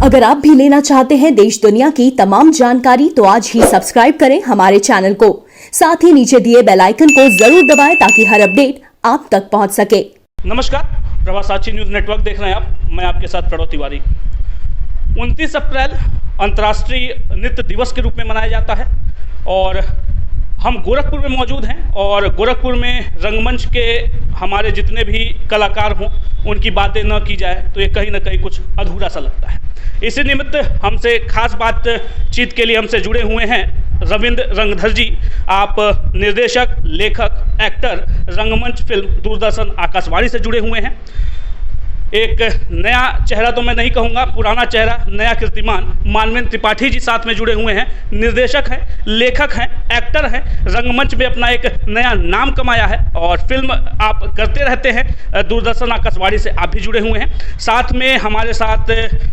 अगर आप भी लेना चाहते हैं देश दुनिया की तमाम जानकारी तो आज ही सब्सक्राइब करें हमारे चैनल को। साथ ही नीचे दिए बेल आइकन को जरूर दबाएं ताकि हर अपडेट आप तक पहुंच सके। नमस्कार, प्रभात साक्षी न्यूज़ नेटवर्क देख रहे हैं आप। मैं आपके साथ प्रणव तिवारी। 29 अप्रैल अंतर्राष्ट्रीय नृत्य दिवस के रूप में मनाया जाता है और हम गोरखपुर में मौजूद हैं और गोरखपुर में रंगमंच के हमारे जितने भी कलाकार हों उनकी बातें न की जाए तो ये कहीं ना कहीं कुछ अधूरा सा लगता है। इसी निमित्त हमसे खास बातचीत के लिए हमसे जुड़े हुए हैं रविंद्र रंगधर जी। आप निर्देशक, लेखक, एक्टर, रंगमंच, फिल्म, दूरदर्शन, आकाशवाणी से जुड़े हुए हैं। एक नया चेहरा तो मैं नहीं कहूँगा, पुराना चेहरा, नया कीर्तिमान मानवेंद्र त्रिपाठी जी साथ में जुड़े हुए हैं। निर्देशक हैं, लेखक हैं, एक्टर हैं, रंगमंच में अपना एक नया नाम कमाया है और फिल्म आप करते रहते हैं। दूरदर्शन, आकाशवाणी से आप भी जुड़े हुए हैं। साथ में हमारे साथ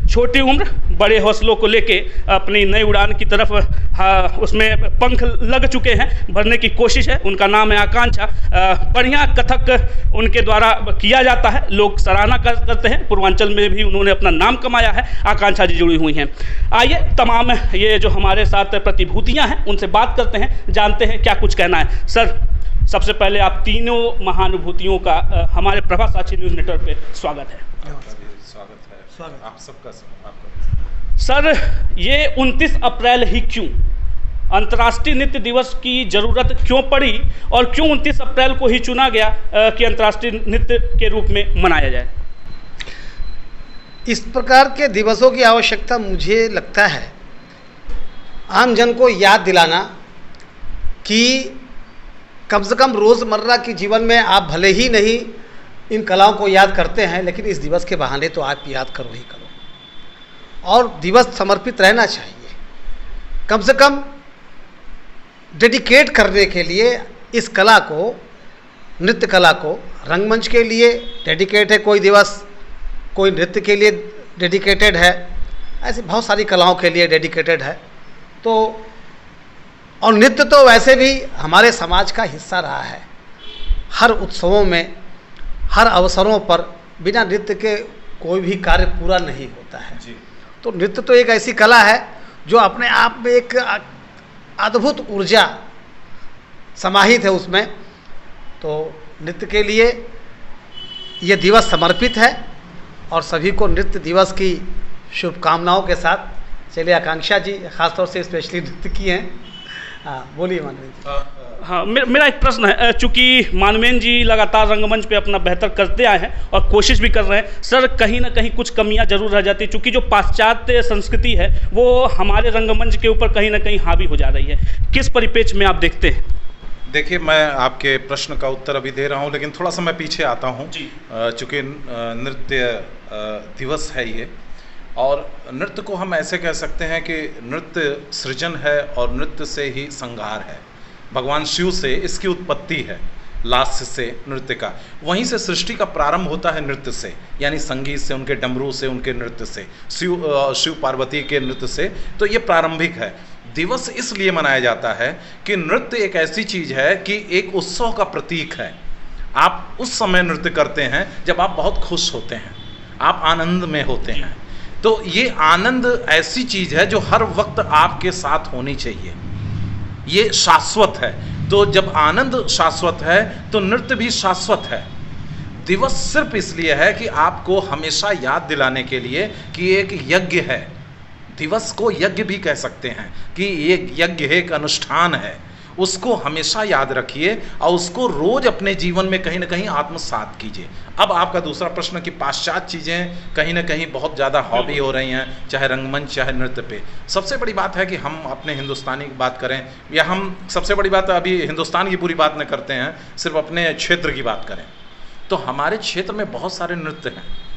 छोटी उम्र बड़े हौसलों को लेके अपनी नई उड़ान की तरफ उसमें पंख लग चुके हैं, भरने की कोशिश है। उनका नाम है आकांक्षा। बढ़िया कथक उनके द्वारा किया जाता है, लोग सराहना करते हैं। पूर्वांचल में भी उन्होंने अपना नाम कमाया है। आकांक्षा जी जुड़ी हुई हैं। आइए तमाम ये जो हमारे साथ प्रतिभूतियां हैं उनसे बात करते हैं, जानते हैं क्या कुछ कहना है। सर, सबसे पहले आप तीनों महानुभूतियों का हमारे प्रभात साक्षी न्यूज़ नेटवर्क पे स्वागत है। स्वागत है आप सबका। सर, ये 29 अप्रैल ही क्यों, अंतर्राष्ट्रीय नृत्य दिवस की ज़रूरत क्यों पड़ी और क्यों 29 अप्रैल को ही चुना गया कि अंतर्राष्ट्रीय नृत्य के रूप में मनाया जाए? इस प्रकार के दिवसों की आवश्यकता मुझे लगता है आम जन को याद दिलाना कि कम से कम रोज़मर्रा के जीवन में आप भले ही नहीं इन कलाओं को याद करते हैं, लेकिन इस दिवस के बहाने तो आप याद करो ही करो। और दिवस समर्पित रहना चाहिए, कम से कम डेडिकेट करने के लिए इस कला को, नृत्य कला को। रंगमंच के लिए डेडिकेट है कोई दिवस, कोई नृत्य के लिए डेडिकेटेड है, ऐसे बहुत सारी कलाओं के लिए डेडिकेटेड है। तो और नृत्य तो वैसे भी हमारे समाज का हिस्सा रहा है। हर उत्सवों में, हर अवसरों पर बिना नृत्य के कोई भी कार्य पूरा नहीं होता है जी। तो नृत्य तो एक ऐसी कला है जो अपने आप में एक अद्भुत ऊर्जा समाहित है उसमें। तो नृत्य के लिए ये दिवस समर्पित है और सभी को नृत्य दिवस की शुभकामनाओं के साथ। चलिए आकांक्षा जी खासतौर से स्पेशली नृत्य की हैं, बोलिए मानवेंद्र जी। हाँ, मेरा एक प्रश्न है। चूँकि मानवेंद्र जी लगातार रंगमंच पे अपना बेहतर करते आए हैं और कोशिश भी कर रहे हैं, सर कहीं ना कहीं कुछ कमियां जरूर रह जाती है। चूँकि जो पाश्चात्य संस्कृति है वो हमारे रंगमंच के ऊपर कहीं ना कहीं हावी हो जा रही है। किस परिप्रेक्ष्य में आप देखते हैं? देखिए, मैं आपके प्रश्न का उत्तर अभी दे रहा हूं, लेकिन थोड़ा सा मैं पीछे आता हूं। चूँकि नृत्य दिवस है ये, और नृत्य को हम ऐसे कह सकते हैं कि नृत्य सृजन है और नृत्य से ही संहार है। भगवान शिव से इसकी उत्पत्ति है, लास्य से नृत्य का। वहीं से सृष्टि का प्रारंभ होता है नृत्य से, यानी संगीत से, उनके डमरू से, उनके नृत्य से, शिव पार्वती के नृत्य से। तो ये प्रारंभिक है। दिवस इसलिए मनाया जाता है कि नृत्य एक ऐसी चीज है कि एक उत्सव का प्रतीक है। आप उस समय नृत्य करते हैं जब आप बहुत खुश होते हैं, आप आनंद में होते हैं। तो ये आनंद ऐसी चीज है जो हर वक्त आपके साथ होनी चाहिए, ये शाश्वत है। तो जब आनंद शाश्वत है तो नृत्य भी शाश्वत है। दिवस सिर्फ इसलिए है कि आपको हमेशा याद दिलाने के लिए कि एक यज्ञ है। दिवस को यज्ञ भी कह सकते हैं कि एक यज्ञ है, एक अनुष्ठान है। उसको हमेशा याद रखिए और उसको रोज अपने जीवन में कहीं ना कहीं आत्मसात कीजिए। अब आपका दूसरा प्रश्न कि पाश्चात्य चीज़ें कहीं ना कहीं बहुत ज़्यादा हॉबी हो रही हैं, चाहे रंगमंच चाहे नृत्य पे। सबसे बड़ी बात है कि हम अपने हिंदुस्तानी की बात करें, या हम सबसे बड़ी बात अभी हिंदुस्तान की पूरी बात न करते हैं, सिर्फ अपने क्षेत्र की बात करें तो हमारे क्षेत्र में बहुत सारे नृत्य हैं।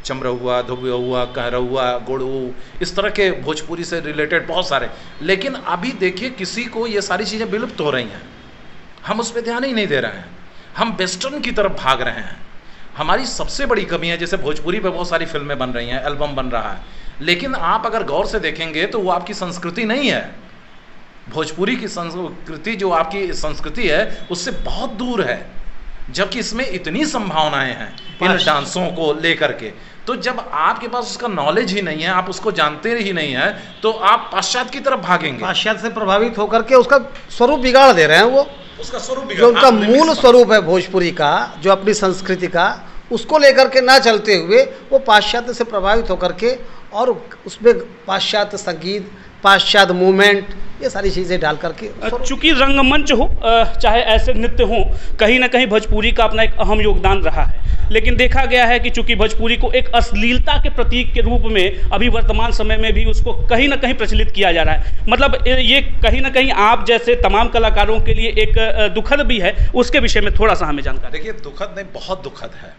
चमरहुआ, धुबिया, कहरहुआ, गुड़ू, इस तरह के भोजपुरी से रिलेटेड बहुत सारे। लेकिन अभी देखिए किसी को ये सारी चीज़ें विलुप्त हो रही हैं, हम उस पर ध्यान ही नहीं दे रहे हैं, हम वेस्टर्न की तरफ भाग रहे हैं। हमारी सबसे बड़ी कमी है, जैसे भोजपुरी पे बहुत सारी फिल्में बन रही हैं, एल्बम बन रहा है, लेकिन आप अगर गौर से देखेंगे तो वो आपकी संस्कृति नहीं है। भोजपुरी की संस्कृति जो आपकी संस्कृति है उससे बहुत दूर है, जबकि इसमें इतनी संभावनाएं हैं इन डांसों को लेकर के। तो जब आपके पास उसका नॉलेज ही नहीं है, आप उसको जानते ही नहीं है, तो आप पाश्चात्य की तरफ भागेंगे। पाश्चात्य से प्रभावित होकर के उसका स्वरूप बिगाड़ दे रहे हैं वो, उसका स्वरूप जो उनका मूल स्वरूप है भोजपुरी का, जो अपनी संस्कृति का, उसको लेकर के ना चलते हुए वो पाश्चात्य से प्रभावित होकर के और उसमें पाश्चात्य संगीत, पाश्चात्य मूवमेंट, ये सारी चीज़ें डाल करके। चूंकि रंगमंच हो चाहे ऐसे नृत्य हो, कहीं ना कहीं भोजपुरी का अपना एक अहम योगदान रहा है, लेकिन देखा गया है कि चूंकि भोजपुरी को एक अश्लीलता के प्रतीक के रूप में अभी वर्तमान समय में भी उसको कहीं ना कहीं प्रचलित किया जा रहा है। मतलब ये कहीं ना कहीं आप जैसे तमाम कलाकारों के लिए एक दुखद भी है, उसके विषय में थोड़ा सा हमें जानकारी। देखिए, दुखद नहीं, बहुत दुखद है।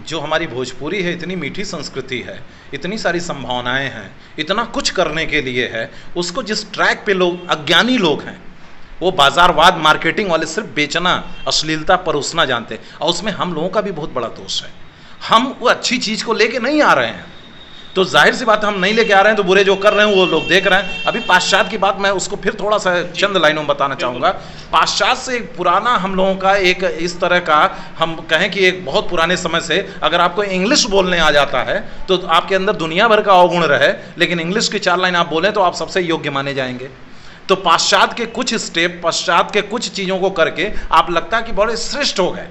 जो हमारी भोजपुरी है, इतनी मीठी संस्कृति है, इतनी सारी संभावनाएं हैं, इतना कुछ करने के लिए है, उसको जिस ट्रैक पे लोग, अज्ञानी लोग हैं, वो बाजारवाद, मार्केटिंग वाले सिर्फ बेचना, अश्लीलता परोसना जानते हैं। और उसमें हम लोगों का भी बहुत बड़ा दोष है। हम वो अच्छी चीज़ को लेके नहीं आ रहे हैं, तो जाहिर सी बात है हम नहीं लेके आ रहे हैं, तो बुरे जो कर रहे हैं वो लोग देख रहे हैं। अभी पाश्चात्य की बात मैं उसको फिर थोड़ा सा चंद लाइनों में बताना चाहूँगा। पाश्चात्य से एक पुराना हम लोगों का एक इस तरह का, हम कहें कि एक बहुत पुराने समय से, अगर आपको इंग्लिश बोलने आ जाता है तो आपके अंदर दुनिया भर का अवगुण रहे, लेकिन इंग्लिश की 4 लाइन आप बोलें तो आप सबसे योग्य माने जाएंगे। तो पाश्चात्य के कुछ स्टेप, पाश्चात्य के कुछ चीज़ों को करके आप लगता है कि बड़े श्रेष्ठ हो गए,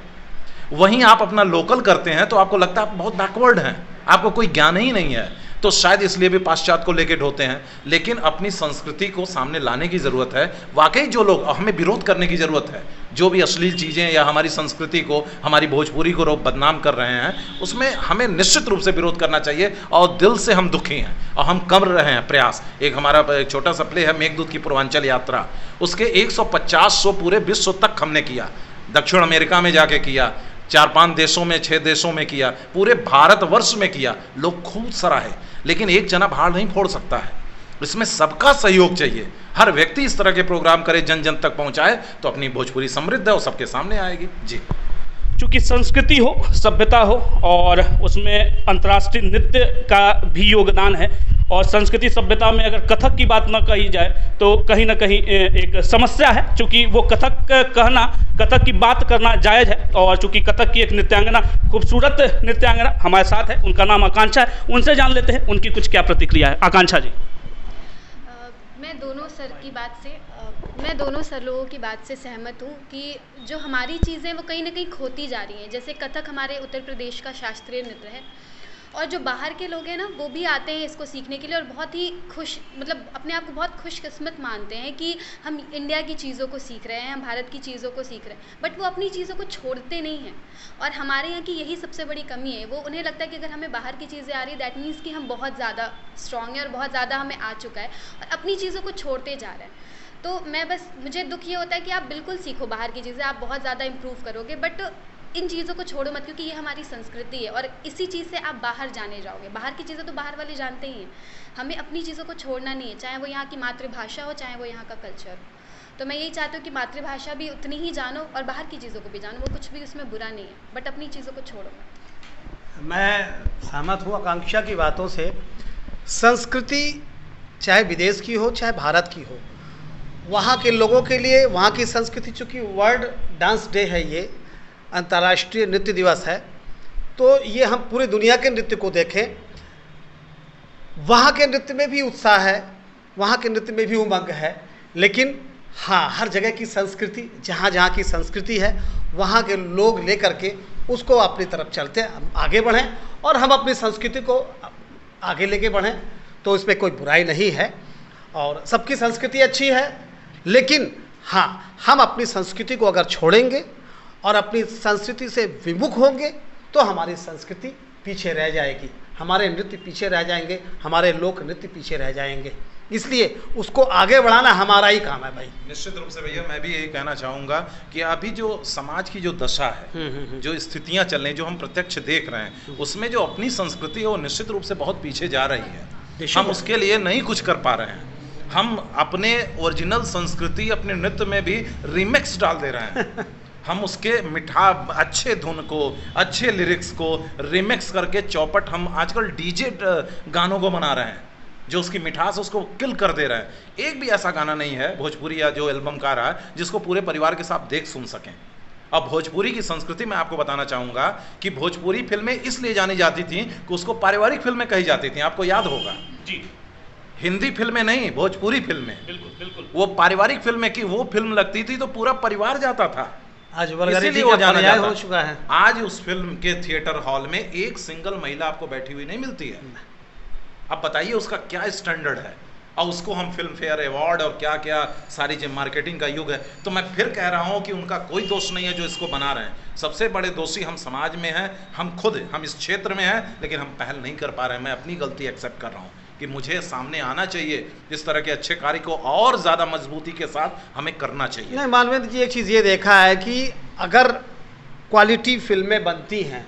वहीं आप अपना लोकल करते हैं तो आपको लगता है आप बहुत बैकवर्ड हैं, आपको कोई ज्ञान ही नहीं है। तो शायद इसलिए भी पाश्चात्य को लेके ढोते हैं, लेकिन अपनी संस्कृति को सामने लाने की ज़रूरत है। वाकई जो लोग, हमें विरोध करने की ज़रूरत है, जो भी अश्लील चीज़ें या हमारी संस्कृति को, हमारी भोजपुरी को लोग बदनाम कर रहे हैं, उसमें हमें निश्चित रूप से विरोध करना चाहिए। और दिल से हम दुखी हैं और हम कर रहे हैं प्रयास। एक हमारा एक छोटा सा प्ले है मेघदूत की पूर्वांचल यात्रा, उसके 150 शो पूरे विश्व तक हमने किया, दक्षिण अमेरिका में जाके किया, 4-5 देशों में, 6 देशों में किया, पूरे भारतवर्ष में किया, लोग खूब सराहे। लेकिन एक जना भाड़ नहीं फोड़ सकता है, इसमें सबका सहयोग चाहिए। हर व्यक्ति इस तरह के प्रोग्राम करे, जन जन तक पहुंचाए, तो अपनी भोजपुरी समृद्ध है और सबके सामने आएगी। जी, चूँकि संस्कृति हो, सभ्यता हो, और उसमें अंतर्राष्ट्रीय नृत्य का भी योगदान है, और संस्कृति सभ्यता में अगर कथक की बात न कही जाए तो कहीं ना कहीं एक समस्या है। चूँकि वो कथक कहना, कथक की बात करना जायज़ है, और चूँकि कथक की एक नृत्यांगना, खूबसूरत नृत्यांगना हमारे साथ है, उनका नाम आकांक्षा है, उनसे जान लेते हैं उनकी कुछ क्या प्रतिक्रिया है। आकांक्षा जी। मैं दोनों सर लोगों की बात से सहमत हूँ कि जो हमारी चीज़ें वो कहीं ना कहीं खोती जा रही हैं। जैसे कथक हमारे उत्तर प्रदेश का शास्त्रीय नृत्य है, और जो बाहर के लोग हैं ना, वो भी आते हैं इसको सीखने के लिए, और बहुत ही खुश, मतलब अपने आप को बहुत खुशकिस्मत मानते हैं कि हम इंडिया की चीज़ों को सीख रहे हैं, हम भारत की चीज़ों को सीख रहे हैं, बट वो अपनी चीज़ों को छोड़ते नहीं हैं। और हमारे यहाँ की यही सबसे बड़ी कमी है। वो उन्हें लगता है कि अगर हमें बाहर की चीज़ें आ रही है, दैट मीन्स कि हम बहुत ज़्यादा स्ट्रॉन्ग हैं और बहुत ज़्यादा हमें आ चुका है, और अपनी चीज़ों को छोड़ते जा रहे हैं। तो मुझे दुख ये होता है कि आप बिल्कुल सीखो बाहर की चीज़ें, आप बहुत ज़्यादा इम्प्रूव करोगे, बट इन चीज़ों को छोड़ो मत, क्योंकि ये हमारी संस्कृति है, और इसी चीज़ से आप बाहर जाने जाओगे। बाहर की चीज़ें तो बाहर वाले जानते ही हैं, हमें अपनी चीज़ों को छोड़ना नहीं है, चाहे वो यहाँ की मातृभाषा हो, चाहे वो यहाँ का कल्चर हो। तो मैं यही चाहती हूँ कि मातृभाषा भी उतनी ही जानो और बाहर की चीज़ों को भी जानो, वो कुछ भी उसमें बुरा नहीं है, बट अपनी चीज़ों को छोड़ो मत। मैं सहमत हूँ आकांक्षा की बातों से। संस्कृति चाहे विदेश की हो, चाहे भारत की हो, वहाँ के लोगों के लिए वहाँ की संस्कृति, चूँकि वर्ल्ड डांस डे है, ये अंतर्राष्ट्रीय नृत्य दिवस है, तो ये हम पूरी दुनिया के नृत्य को देखें, वहाँ के नृत्य में भी उत्साह है, वहाँ के नृत्य में भी उमंग है। लेकिन हाँ, हर जगह की संस्कृति, जहाँ जहाँ की संस्कृति है, वहाँ के लोग लेकर के उसको अपनी तरफ चलते हैं, आगे बढ़ें, और हम अपनी संस्कृति को आगे लेके बढ़ें, तो इसमें कोई बुराई नहीं है, और सबकी संस्कृति अच्छी है। लेकिन हाँ, हम अपनी संस्कृति को अगर छोड़ेंगे और अपनी संस्कृति से विमुख होंगे, तो हमारी संस्कृति पीछे रह जाएगी, हमारे नृत्य पीछे रह जाएंगे, हमारे लोक नृत्य पीछे रह जाएंगे। इसलिए उसको आगे बढ़ाना हमारा ही काम है भाई। निश्चित रूप से भैया, मैं भी यही कहना चाहूँगा कि अभी जो समाज की जो दशा है, जो स्थितियाँ चल रही, जो हम प्रत्यक्ष देख रहे हैं, उसमें जो अपनी संस्कृति है वो निश्चित रूप से बहुत पीछे जा रही है। हम उसके लिए नहीं कुछ कर पा रहे हैं। हम अपने ओरिजिनल संस्कृति, अपने नृत्य में भी रिमिक्स डाल दे रहे हैं। हम उसके मिठा, अच्छे धुन को, अच्छे लिरिक्स को रिमिक्स करके चौपट, हम आजकल डीजे गानों को बना रहे हैं, जो उसकी मिठास है उसको किल कर दे रहे हैं। एक भी ऐसा गाना नहीं है भोजपुरी या जो एल्बम का रहा है जिसको पूरे परिवार के साथ देख सुन सकें। अब भोजपुरी की संस्कृति में आपको बताना चाहूंगा कि भोजपुरी फिल्में इसलिए जानी जाती थी कि उसको पारिवारिक फिल्में कही जाती थी, आपको याद होगा जी। हिंदी फिल्में नहीं, भोजपुरी फिल्में, बिल्कुल बिल्कुल। वो पारिवारिक फिल्में की वो फिल्म लगती थी तो पूरा परिवार जाता था, आज इसीलिए वल्गैरिटी वो का जाना पर्याय जाता हो चुका है। आज उस फिल्म के थिएटर हॉल में एक सिंगल महिला आपको बैठी हुई नहीं मिलती है। अब बताइए उसका क्या स्टैंडर्ड है, और उसको हम फिल्म फेयर अवार्ड और क्या क्या सारी चीज, मार्केटिंग का युग है। तो मैं फिर कह रहा हूं कि उनका कोई दोष नहीं है जो इसको बना रहे हैं। सबसे बड़े दोषी हम समाज में हैं, हम खुद, हम इस क्षेत्र में हैं, लेकिन हम पहल नहीं कर पा रहे हैं। मैं अपनी गलती एक्सेप्ट कर रहा हूं कि मुझे सामने आना चाहिए, इस तरह के अच्छे कार्य को और ज़्यादा मजबूती के साथ हमें करना चाहिए। नहीं, मानवेंद्र जी, एक चीज़ ये देखा है कि अगर क्वालिटी फिल्में बनती हैं,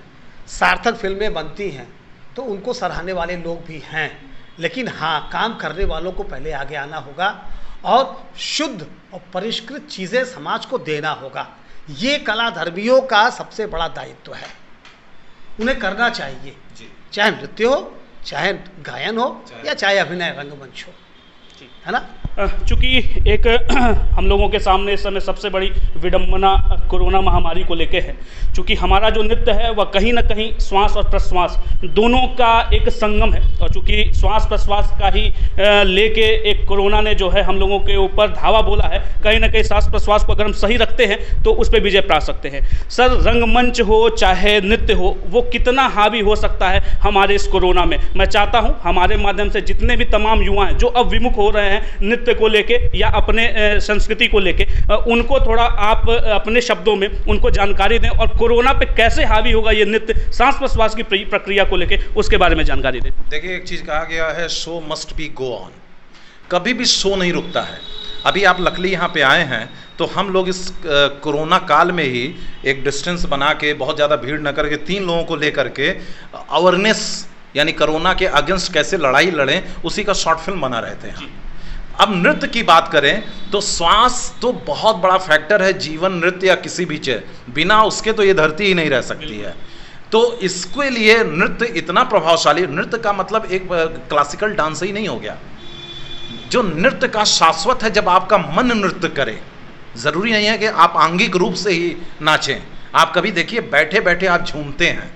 सार्थक फिल्में बनती हैं, तो उनको सराहने वाले लोग भी हैं, लेकिन हाँ, काम करने वालों को पहले आगे आना होगा और शुद्ध और परिष्कृत चीज़ें समाज को देना होगा। ये कलाधर्मियों का सबसे बड़ा दायित्व है, उन्हें करना चाहिए, चाहे नृत्य हो, चाहे गायन हो, या चाहे अभिनय रंगमंच हो, है ना। चूंकि एक हम लोगों के सामने इस समय सबसे बड़ी विडंबना कोरोना महामारी को लेके है। चूंकि हमारा जो नृत्य है वह कहीं ना कहीं श्वास और प्रश्वास दोनों का एक संगम है, और चूंकि श्वास प्रश्वास का ही लेके एक कोरोना ने जो है हम लोगों के ऊपर धावा बोला है, कहीं ना कहीं श्वास प्रश्वास को अगर हम सही रखते हैं तो उस पर विजय पा सकते हैं। सर, रंगमंच हो चाहे नृत्य हो, वो कितना हावी हो सकता है हमारे इस कोरोना में। मैं चाहता हूँ हमारे माध्यम से जितने भी तमाम युवा हैं जो अब विमुख हो रहे हैं नृत्य को लेके या अपने संस्कृति को लेके, उनको थोड़ा आप अपने शब्दों में उनको जानकारी दें, और कोरोना पे कैसे हावी होगा ये नृत्य सांस प्रश्वास की प्रक्रिया को लेके उसके बारे में जानकारी दें। देखिए, एक चीज कहा गया है, show must be go on. कभी भी शो नहीं रुकता है। अभी आप लकली यहाँ पे आए हैं तो हम लोग इस कोरोना काल में ही एक डिस्टेंस बना के, बहुत ज़्यादा भीड़ न करके, 3 लोगों को लेकर के अवेयरनेस यानी कोरोना के अगेंस्ट कैसे लड़ाई लड़ें, उसी का शॉर्ट फिल्म बना रहे थे। अब नृत्य की बात करें तो श्वास तो बहुत बड़ा फैक्टर है जीवन, नृत्य या किसी भी चीज, बिना उसके तो ये धरती ही नहीं रह सकती है। तो इसके लिए नृत्य इतना प्रभावशाली, नृत्य का मतलब एक क्लासिकल डांस ही नहीं हो गया। जो नृत्य का शाश्वत है, जब आपका मन नृत्य करे, जरूरी नहीं है कि आप आंगिक रूप से ही नाचें। आप कभी देखिए बैठे बैठे आप झूमते हैं,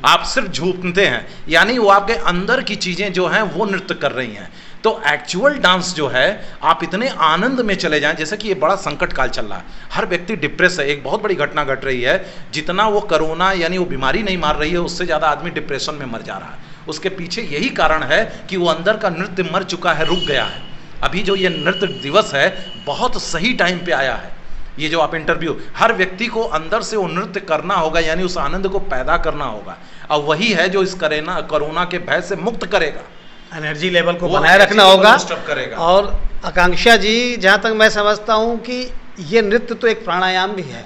आप सिर्फ झूमते हैं, यानी वो आपके अंदर की चीजें जो हैं वो नृत्य कर रही हैं। तो एक्चुअल डांस जो है, आप इतने आनंद में चले जाएं, जैसे कि ये बड़ा संकट काल चल रहा है, हर व्यक्ति डिप्रेस है, एक बहुत बड़ी घटना घट रही है। जितना वो कोरोना यानी वो बीमारी नहीं मार रही है, उससे ज़्यादा आदमी डिप्रेशन में मर जा रहा है। उसके पीछे यही कारण है कि वो अंदर का नृत्य मर चुका है, रुक गया है। अभी जो ये नृत्य दिवस है बहुत सही टाइम पे आया है। ये जो आप इंटरव्यू, हर व्यक्ति को अंदर से वो नृत्य करना होगा, यानी उस आनंद को पैदा करना होगा, और वही है जो इस कोरोना के भय से मुक्त करेगा। एनर्जी लेवल को बनाए रखना होगा। करेगा। और आकांक्षा जी, जहाँ तक मैं समझता हूँ कि ये नृत्य तो एक प्राणायाम भी है,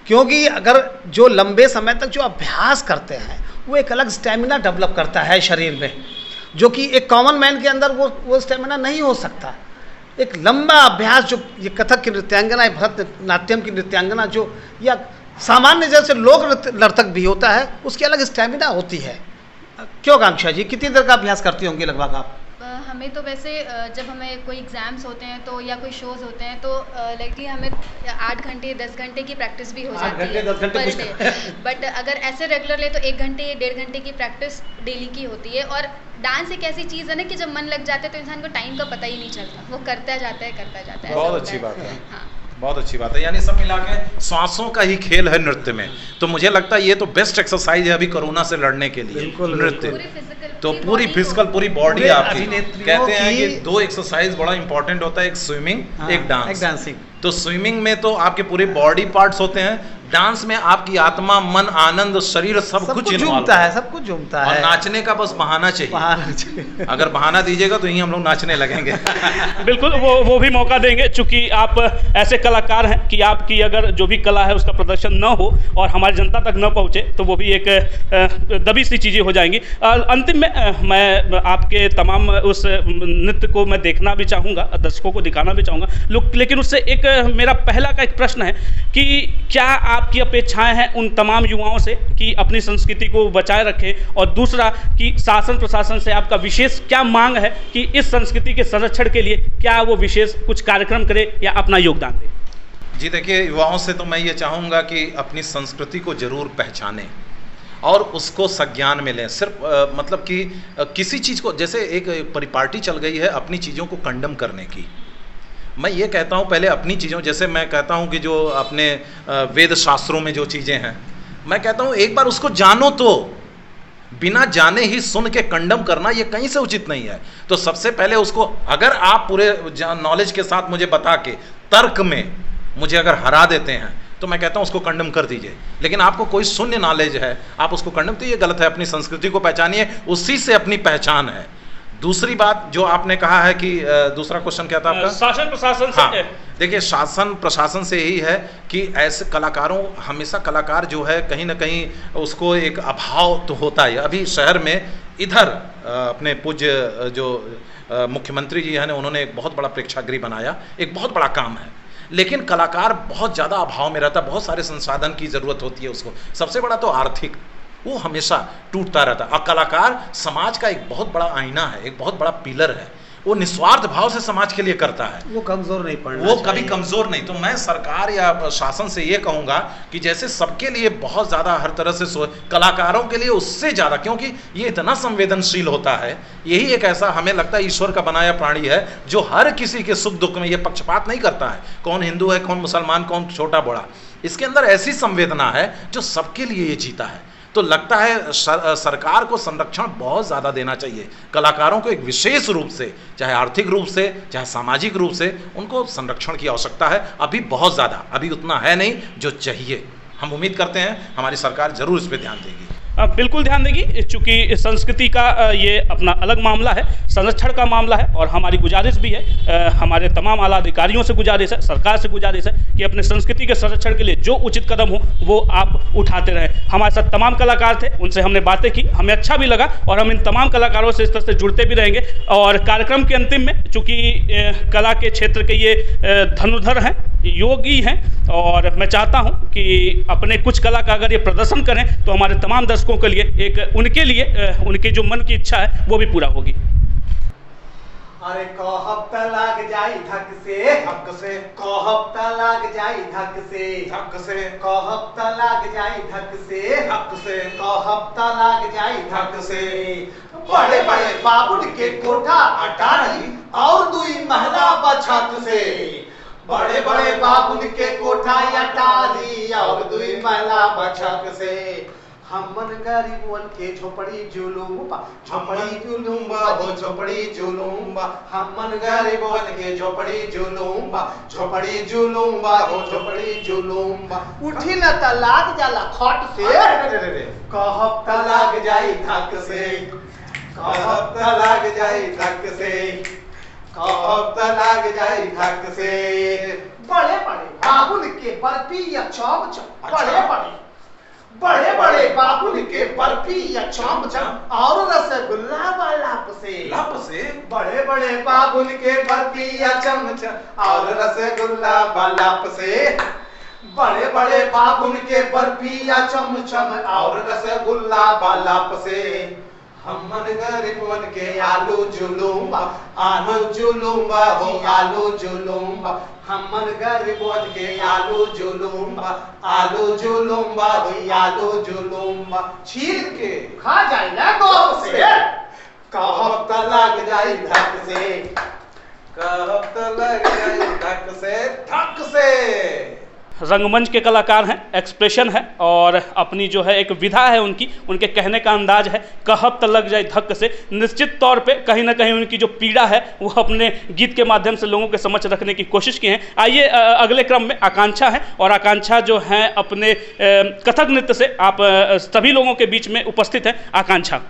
क्योंकि अगर जो लंबे समय तक जो अभ्यास करते हैं वो एक अलग स्टेमिना डेवलप करता है शरीर में, जो कि एक कॉमन मैन के अंदर वो स्टेमिना नहीं हो सकता। एक लंबा अभ्यास जो ये कथक की नृत्यांगना, भरतनाट्यम की नृत्यांगना जो, या सामान्य जैसे लोक नर्तक भी होता है, उसकी अलग स्टेमिना होती है। क्यों आकांक्षा जी, कितनी देर का अभ्यास करती होंगी लगभग आप? हमें तो वैसे जब हमें कोई एग्ज़ाम्स होते हैं तो या कोई शोज़ होते हैं तो लाइकली हमें 8 घंटे 10 घंटे की प्रैक्टिस भी हो जाती है 10 घंटे पर डे। बट अगर ऐसे रेगुलर ले तो 1 घंटे 1.5 घंटे की प्रैक्टिस डेली की होती है। और डांस एक ऐसी चीज़ है ना कि जब मन लग जाता है तो इंसान को टाइम का पता ही नहीं चलता, वो करता जाता है। बहुत अच्छी बात है। हाँ, बहुत अच्छी बात है, यानी सब मिला के श्वासों का ही खेल है नृत्य में। तो मुझे लगता है ये तो बेस्ट एक्सरसाइज है अभी कोरोना से लड़ने के लिए, नृत्य। तो पूरी फिजिकल, पूरी बॉडी आपकी, कहते हैं कि 2 एक्सरसाइज बड़ा इंपॉर्टेंट होता है, एक स्विमिंग, एक डांसिंग। तो स्विमिंग में तो आपके पूरे बॉडी पार्ट्स होते हैं, डांस में आपकी आत्मा, मन, आनंद, शरीर सब कुछ झूमता है, सब कुछ झूमता है। और नाचने का बस बहाना चाहिए। अगर बहाना दीजिएगा तो यहीं हम लोग नाचने लगेंगे। बिल्कुल, वो भी मौका देंगे, चूंकि आप ऐसे कलाकार हैं कि आपकी अगर जो भी कला है उसका प्रदर्शन न हो और हमारी जनता तक न पहुंचे तो वो भी एक दबी सी चीज़ें हो जाएंगी। अंतिम में मैं आपके तमाम उस नृत्य को मैं देखना भी चाहूँगा, दर्शकों को दिखाना भी चाहूँगा, लेकिन उससे एक मेरा पहला का एक प्रश्न है कि क्या आपकी अपेक्षाएं हैं उन तमाम युवाओं से कि अपनी संस्कृति को बचाए रखें, और दूसरा कि शासन प्रशासन से आपका विशेष क्या मांग है कि इस संस्कृति के संरक्षण के लिए क्या वो विशेष कुछ कार्यक्रम करे या अपना योगदान दे? जी देखिए, युवाओं से तो मैं ये चाहूँगा कि अपनी संस्कृति को ज़रूर पहचानें और उसको संज्ञान में लें। सिर्फ मतलब कि किसी चीज़ को, जैसे एक परिपाटी चल गई है अपनी चीज़ों को कंडम करने की। मैं ये कहता हूँ पहले अपनी चीज़ों, जैसे मैं कहता हूँ कि जो अपने वेद शास्त्रों में जो चीज़ें हैं, मैं कहता हूँ एक बार उसको जानो। तो बिना जाने ही सुन के कंडम करना ये कहीं से उचित नहीं है। तो सबसे पहले उसको, अगर आप पूरे नॉलेज के साथ मुझे बता के तर्क में मुझे अगर हरा देते हैं तो मैं कहता हूँ उसको कंडम कर दीजिए। लेकिन आपको कोई शून्य नॉलेज है, आप उसको कंडम, तो ये गलत है। अपनी संस्कृति को पहचानिए, उसी से अपनी पहचान है। दूसरी बात जो आपने कहा है कि दूसरा क्वेश्चन क्या था आपका? शासन प्रशासन से। हाँ, देखिए शासन प्रशासन से यही है कि ऐसे कलाकारों, हमेशा कलाकार जो है कहीं ना कहीं उसको एक अभाव तो होता है। अभी शहर में इधर अपने पूज्य जो मुख्यमंत्री जी हैं, उन्होंने एक बहुत बड़ा प्रेक्षागृह बनाया, एक बहुत बड़ा काम है। लेकिन कलाकार बहुत ज़्यादा अभाव में रहता है, बहुत सारे संसाधन की ज़रूरत होती है उसको। सबसे बड़ा तो आर्थिक, वो हमेशा टूटता रहता है। और कलाकार समाज का एक बहुत बड़ा आईना है, एक बहुत बड़ा पिलर है। वो निस्वार्थ भाव से समाज के लिए करता है, वो कमज़ोर नहीं पड़ना, वो कभी कमज़ोर नहीं। तो मैं सरकार या शासन से ये कहूँगा कि जैसे सबके लिए बहुत ज़्यादा हर तरह से कलाकारों के लिए उससे ज़्यादा, क्योंकि ये इतना संवेदनशील होता है। यही एक ऐसा, हमें लगता है ईश्वर का बनाया प्राणी है जो हर किसी के सुख दुख में ये पक्षपात नहीं करता है, कौन हिंदू है, कौन मुसलमान, कौन छोटा बड़ा। इसके अंदर ऐसी संवेदना है जो सबके लिए ये जीता है। तो लगता है सरकार को संरक्षण बहुत ज़्यादा देना चाहिए। कलाकारों को एक विशेष रूप से, चाहे आर्थिक रूप से, चाहे सामाजिक रूप से, उनको संरक्षण की आवश्यकता है। अभी बहुत ज़्यादा, अभी उतना है नहीं जो चाहिए। हम उम्मीद करते हैं हमारी सरकार जरूर इस पर ध्यान देगी। बिल्कुल ध्यान देगी, चूँकि संस्कृति का ये अपना अलग मामला है, संरक्षण का मामला है। और हमारी गुजारिश भी है, हमारे तमाम आला अधिकारियों से गुजारिश है, सरकार से गुजारिश है कि अपने संस्कृति के संरक्षण के लिए जो उचित कदम हो वो आप उठाते रहें। हमारे साथ तमाम कलाकार थे, उनसे हमने बातें की, हमें अच्छा भी लगा और हम इन तमाम कलाकारों से इस तरह से जुड़ते भी रहेंगे। और कार्यक्रम के अंतिम में, चूँकि कला के क्षेत्र के ये धनुधर हैं, योगी हैं, और मैं चाहता हूं कि अपने कुछ कला का अगर ये प्रदर्शन करें तो हमारे तमाम दर्शकों के लिए एक, उनके लिए उनके जो मन की इच्छा है वो भी पूरा होगी। अरे कहफ्ता लाग जाई धक से, धक से, कहफ्ता लाग जाई धक से, धक से, कहफ्ता लाग जाई धक से, धक से, कहफ्ता लाग जाई धक से। बड़े बड़े बाबुल के कोठा अटारी और दुई महला बछत से, बड़े बड़े बाबुल के कोठा अटारी और दुई महला बछत से। हमन गरीबन के झोपड़ी जुलूम, झोपड़ी जुलूम हो झोपड़ी जुलूम, हमन गरीबन के झोपड़ी जुलूम, झोपड़ी जुलूम हो झोपड़ी जुलूम। उठी न त लाग जाला खट से, कहब त लाग जाई धक से, कहब त लाग जाई धक से, कहब त लाग जाई धक से। बड़े बड़े बाबुल के बर्फी या चौम चम, बड़े बड़े बाबुल के बर्फी या चौम चम और रसगुल्ला लाप से, बड़े बड़े बाबुल के बर्फी या चमचम और रसगुल्ला लाप से, बड़े बड़े बाबुल के बर्फी या चमचम और रसगुल्ला लाप से। हमन गरीबन के आलू जुलूम, आलू जुलूम हो आलू जुलूम, हमन गरीबन के आलू जुलूम, आलू जुलूम हो आलू जुलूम। छील के खा जाए ना गौर से, कहब त लग जाई धक से, कहब त लग जाई धक से, धक से। रंगमंच के कलाकार हैं, एक्सप्रेशन है और अपनी जो है एक विधा है उनकी, उनके कहने का अंदाज है, कहब त लग जाए धक से। निश्चित तौर पे कहीं ना कहीं उनकी जो पीड़ा है वो अपने गीत के माध्यम से लोगों के समक्ष रखने की कोशिश की है। आइए अगले क्रम में आकांक्षा है, और आकांक्षा जो है अपने कथक नृत्य से आप सभी लोगों के बीच में उपस्थित है। आकांक्षा।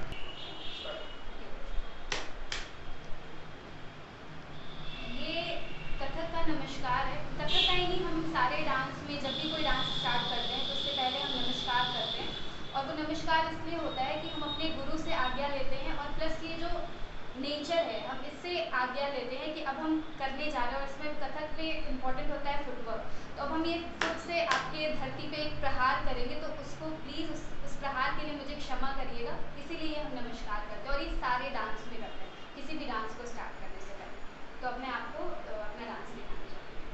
नमस्कार इसलिए होता है कि हम अपने गुरु से आज्ञा लेते हैं, और प्लस ये जो नेचर है हम इससे आज्ञा लेते हैं कि अब हम करने जा रहे हैं। और इसमें कथक में इम्पोर्टेंट होता है फुटवर्क। तो अब हम ये खुद से आपके धरती पे एक प्रहार करेंगे, तो उसको प्लीज़ उस प्रहार के लिए मुझे क्षमा करिएगा। इसीलिए हम नमस्कार करते हैं, और ये सारे डांस में करते हैं, किसी भी डांस को स्टार्ट करने से पहले। तो अब मैं आपको अपना डांस दिखाना चाहूँगी।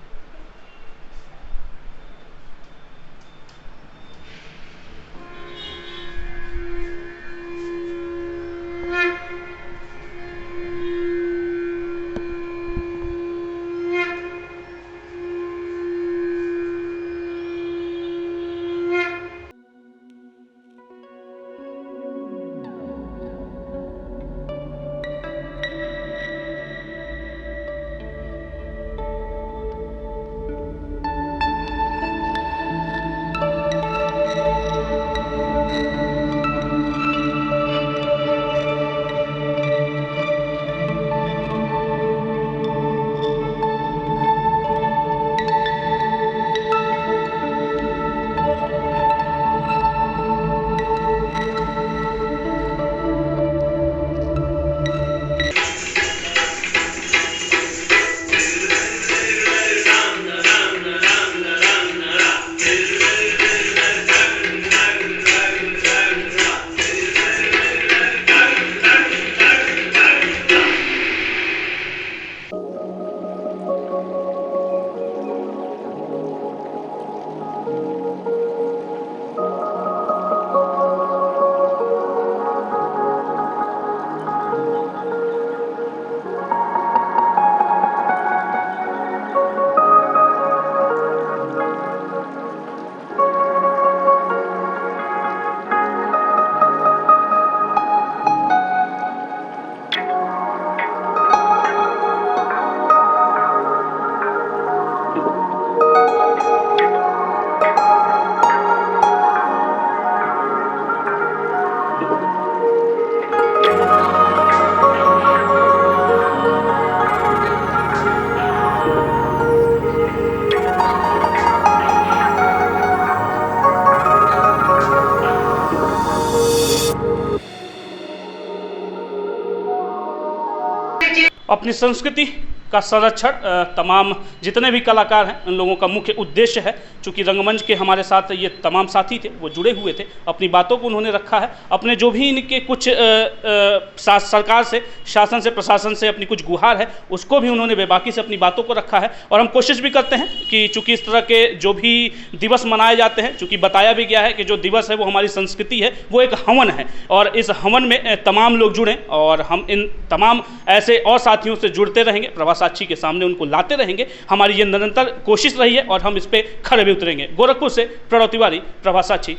अपनी संस्कृति का संरक्षण तमाम जितने भी कलाकार हैं उन लोगों का मुख्य उद्देश्य है। चूँकि रंगमंच के हमारे साथ ये तमाम साथी थे, वो जुड़े हुए थे, अपनी बातों को उन्होंने रखा है। अपने जो भी इनके कुछ सरकार से, शासन से, प्रशासन से अपनी कुछ गुहार है, उसको भी उन्होंने बेबाकी से अपनी बातों को रखा है। और हम कोशिश भी करते हैं कि चूँकि इस तरह के जो भी दिवस मनाए जाते हैं, चूँकि बताया भी गया है कि जो दिवस है वो हमारी संस्कृति है, वो एक हवन है, और इस हवन में तमाम लोग जुड़ें, और हम इन तमाम ऐसे और साथियों से जुड़ते रहेंगे, प्रभा साक्षी के सामने उनको लाते रहेंगे। हमारी ये निरंतर कोशिश रही है और हम इस पे खड़े भी उतरेंगे। गोरखपुर से प्रणव तिवारी, प्रभा साक्षी।